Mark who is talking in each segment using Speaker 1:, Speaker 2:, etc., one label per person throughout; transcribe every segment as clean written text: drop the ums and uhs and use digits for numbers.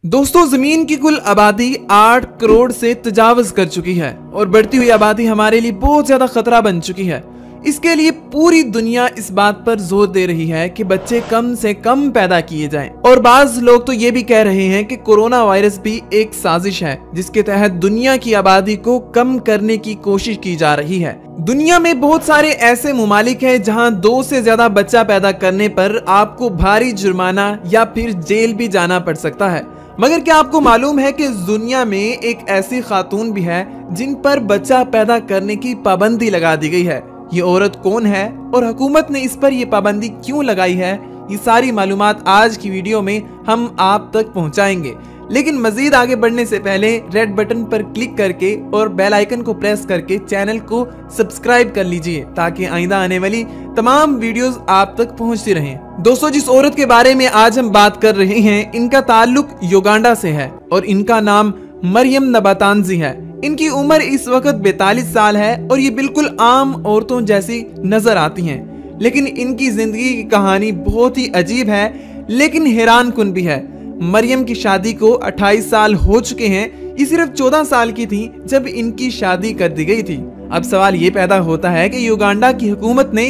Speaker 1: दोस्तों, जमीन की कुल आबादी 8 करोड़ से तजावज कर चुकी है और बढ़ती हुई आबादी हमारे लिए बहुत ज्यादा खतरा बन चुकी है। इसके लिए पूरी दुनिया इस बात पर जोर दे रही है कि बच्चे कम से कम पैदा किए जाएं। और बाज लोग तो ये भी कह रहे हैं कि कोरोना वायरस भी एक साजिश है जिसके तहत दुनिया की आबादी को कम करने की कोशिश की जा रही है। दुनिया में बहुत सारे ऐसे मुमालिक हैं जहां 2 से ज्यादा बच्चा पैदा करने पर आपको भारी जुर्माना या फिर जेल भी जाना पड़ सकता है। मगर क्या आपको मालूम है कि इस दुनिया में एक ऐसी खातून भी है जिन पर बच्चा पैदा करने की पाबंदी लगा दी गई है? ये औरत कौन है और हुकूमत ने इस पर ये पाबंदी क्यों लगाई है? ये सारी मालूमात आज की वीडियो में हम आप तक पहुंचाएंगे। लेकिन मजीद आगे बढ़ने से पहले रेड बटन पर क्लिक करके और बेल आइकन को प्रेस करके चैनल को सब्सक्राइब कर लीजिए ताकि आइंदा आने वाली तमाम वीडियोस आप तक पहुंचती रहें। दोस्तों, जिस औरत के बारे में आज हम बात कर रहे हैं इनका ताल्लुक युगांडा से है और इनका नाम मरियम नबातांजी है। इनकी उम्र इस वक्त 42 साल है और ये बिल्कुल आम औरतों जैसी नजर आती हैं। लेकिन इनकी जिंदगी की कहानी बहुत ही अजीब है लेकिन हैरान कुन भी है। मरियम की शादी को 28 साल हो चुके हैं। ये सिर्फ 14 साल की थी जब इनकी शादी कर दी गई थी। अब सवाल ये पैदा होता है कि युगांडा की हुकूमत ने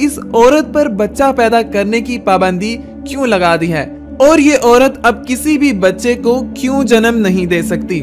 Speaker 1: इस औरत पर बच्चा पैदा करने की पाबंदी क्यों लगा दी है और ये औरत अब किसी भी बच्चे को क्यों जन्म नहीं दे सकती।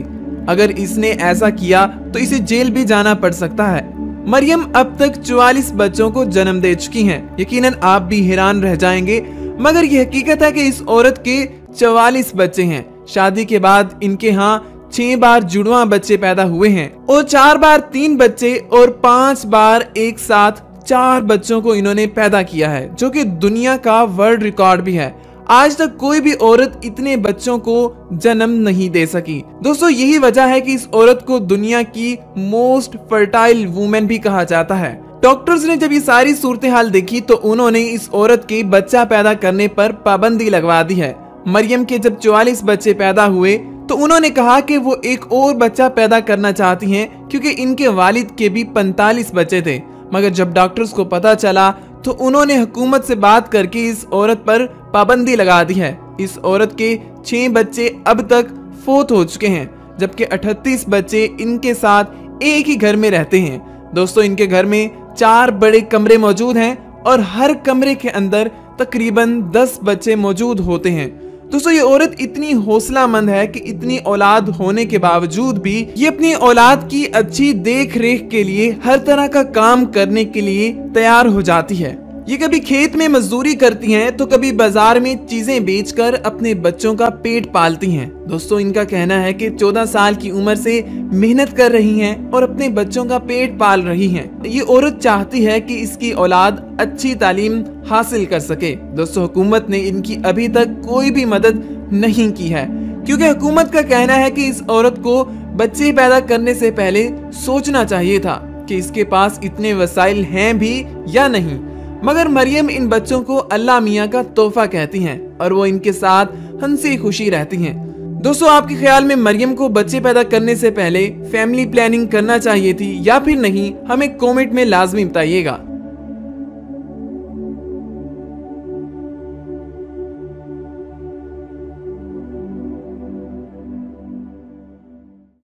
Speaker 1: अगर इसने ऐसा किया तो इसे जेल भी जाना पड़ सकता है। मरियम अब तक 44 बच्चों को जन्म दे चुकी हैं। यकीनन आप भी हैरान रह जाएंगे, मगर यह हकीकत है कि इस औरत के 44 बच्चे हैं। शादी के बाद इनके यहाँ 6 बार जुड़वा बच्चे पैदा हुए हैं और 4 बार 3 बच्चे और 5 बार एक साथ 4 बच्चों को इन्होंने पैदा किया है, जो कि दुनिया का वर्ल्ड रिकॉर्ड भी है। आज तक कोई भी औरत इतने बच्चों को जन्म नहीं दे सकी। दोस्तों, यही वजह है कि इस औरत को दुनिया की मोस्ट फर्टाइल वुमेन भी कहा जाता है। डॉक्टर्स ने जब ये सारी सूरत हाल देखी तो उन्होंने इस औरत के बच्चा पैदा करने पर पाबंदी लगवा दी है। मरियम के जब 44 बच्चे पैदा हुए तो उन्होंने कहा कि वो एक और बच्चा पैदा करना चाहती हैं क्योंकि इनके वालिद के भी 45 बच्चे थे। मगर जब डॉक्टर्स को पता चला तो उन्होंने हुकूमत से बात करके इस औरत पर पाबंदी लगा दी है। इस औरत के 6 बच्चे अब तक फोत हो चुके हैं जबकि 38 बच्चे इनके साथ एक ही घर में रहते हैं। दोस्तों, इनके घर में 4 बड़े कमरे मौजूद हैं और हर कमरे के अंदर तकरीबन 10 बच्चे मौजूद होते हैं। दोस्तों, ये औरत इतनी हौसलामंद है कि इतनी औलाद होने के बावजूद भी ये अपनी औलाद की अच्छी देख रेख के लिए हर तरह का काम करने के लिए तैयार हो जाती है। ये कभी खेत में मजदूरी करती हैं तो कभी बाजार में चीजें बेचकर अपने बच्चों का पेट पालती हैं। दोस्तों, इनका कहना है कि 14 साल की उम्र से मेहनत कर रही हैं और अपने बच्चों का पेट पाल रही हैं। ये औरत चाहती है कि इसकी औलाद अच्छी तालीम हासिल कर सके। दोस्तों, हुकूमत ने इनकी अभी तक कोई भी मदद नहीं की है क्योंकि हुकूमत का कहना है कि इस औरत को बच्चे पैदा करने से पहले सोचना चाहिए था कि इसके पास इतने वसाइल हैं भी या नहीं। मगर मरियम इन बच्चों को अल्लाह मियाँ का तोहफा कहती हैं और वो इनके साथ हंसी खुशी रहती हैं। दोस्तों, आपके ख्याल में मरियम को बच्चे पैदा करने से पहले फैमिली प्लानिंग करना चाहिए थी या फिर नहीं? हमें कमेंट में लाजमी बताइएगा।